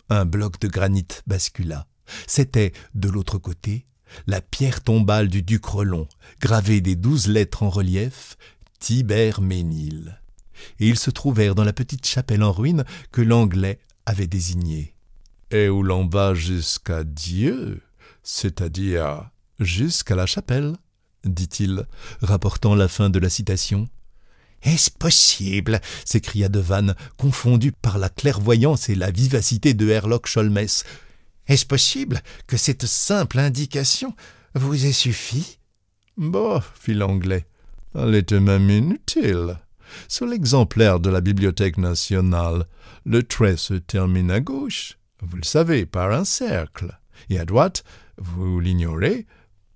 Un bloc de granit bascula. C'était, de l'autre côté, la pierre tombale du duc Relon, gravée des 12 lettres en relief, Tiberménil. Et ils se trouvèrent dans la petite chapelle en ruine que l'Anglais avait désignée. Et où l'on va jusqu'à Dieu, c'est-à-dire jusqu'à la chapelle, dit-il, rapportant la fin de la citation. « Est-ce possible ?» s'écria Devanne, confondu par la clairvoyance et la vivacité de Herlock Sholmès. « Est-ce possible que cette simple indication vous ait suffi ?» « Bah, fit l'Anglais, elle était même inutile. Sur l'exemplaire de la Bibliothèque nationale, le trait se termine à gauche, vous le savez, par un cercle, et à droite, vous l'ignorez,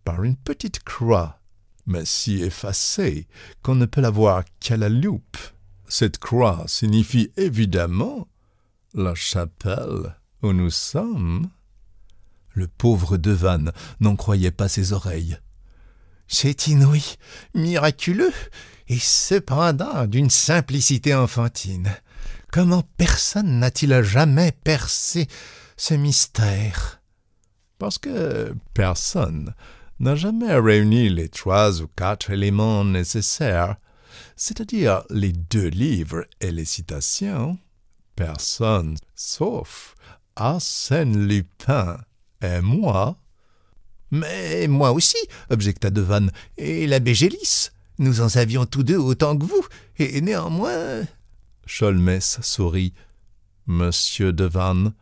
par une petite croix, mais si effacée qu'on ne peut la voir qu'à la loupe. Cette croix signifie évidemment la chapelle où nous sommes. » Le pauvre Devanne n'en croyait pas ses oreilles. « C'est inouï, miraculeux, et cependant d'une simplicité enfantine. Comment personne n'a-t-il jamais percé ce mystère ?» Parce que personne n'a jamais réuni les 3 ou 4 éléments nécessaires, c'est-à-dire les 2 livres et les citations. Personne, sauf Arsène Lupin et moi. « Mais moi aussi, objecta Devanne, et l'abbé Gélis. Nous en savions tous 2 autant que vous, et néanmoins... » Sholmès sourit. « Monsieur Devanne,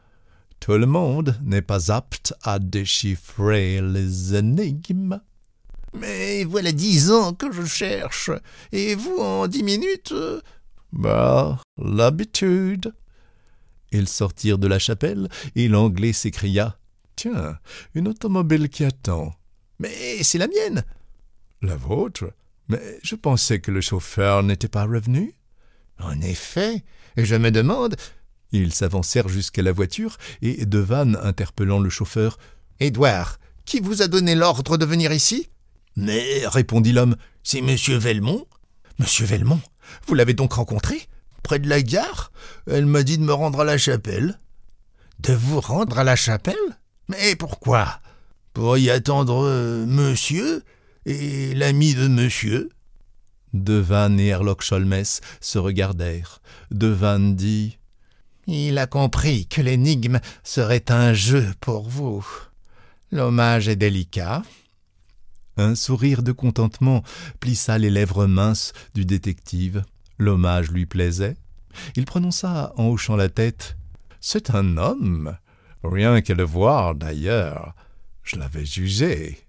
tout le monde n'est pas apte à déchiffrer les énigmes. »« Mais voilà 10 ans que je cherche, et vous, en 10 minutes... » Bah, l'habitude. Ils sortirent de la chapelle, et l'Anglais s'écria. « Tiens, une automobile qui attend. »« Mais c'est la mienne. »« La vôtre? Mais je pensais que le chauffeur n'était pas revenu. »« En effet, et je me demande... » Ils s'avancèrent jusqu'à la voiture, et Devanne, interpellant le chauffeur, « Édouard, qui vous a donné l'ordre de venir ici ?»« Mais, répondit l'homme, c'est Monsieur Velmont. »« Monsieur Velmont? Vous l'avez donc rencontré? Près de la gare? Elle m'a dit de me rendre à la chapelle. »« De vous rendre à la chapelle? Mais pourquoi? Pour y attendre monsieur et l'ami de monsieur. » Devanne et Herlock Sholmès se regardèrent. Devanne dit « Il a compris que l'énigme serait un jeu pour vous. L'hommage est délicat. » Un sourire de contentement plissa les lèvres minces du détective. L'hommage lui plaisait. Il prononça en hochant la tête « C'est un homme. Rien qu'à le voir, d'ailleurs. Je l'avais jugé. »«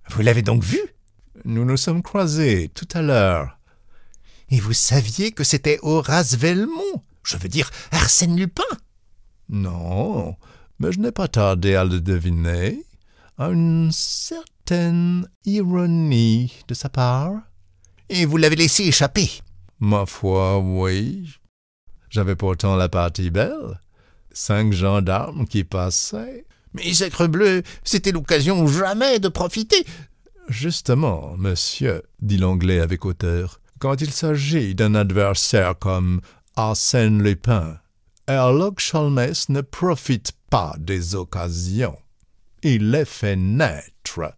Vous l'avez donc vu? » ?»« Nous nous sommes croisés tout à l'heure. »« Et vous saviez que c'était Horace Velmont? Je veux dire Arsène Lupin? » ?»« Non, mais je n'ai pas tardé à le deviner. À une certaine ironie de sa part. »« Et vous l'avez laissé échapper? » ?»« Ma foi, oui. J'avais pourtant la partie belle. 5 gendarmes qui passaient. »« Mais sacrebleu, c'était l'occasion ou jamais de profiter. »« Justement, monsieur, dit l'Anglais avec hauteur, quand il s'agit d'un adversaire comme Arsène Lupin, Herlock Sholmès ne profite pas des occasions. Il les fait naître.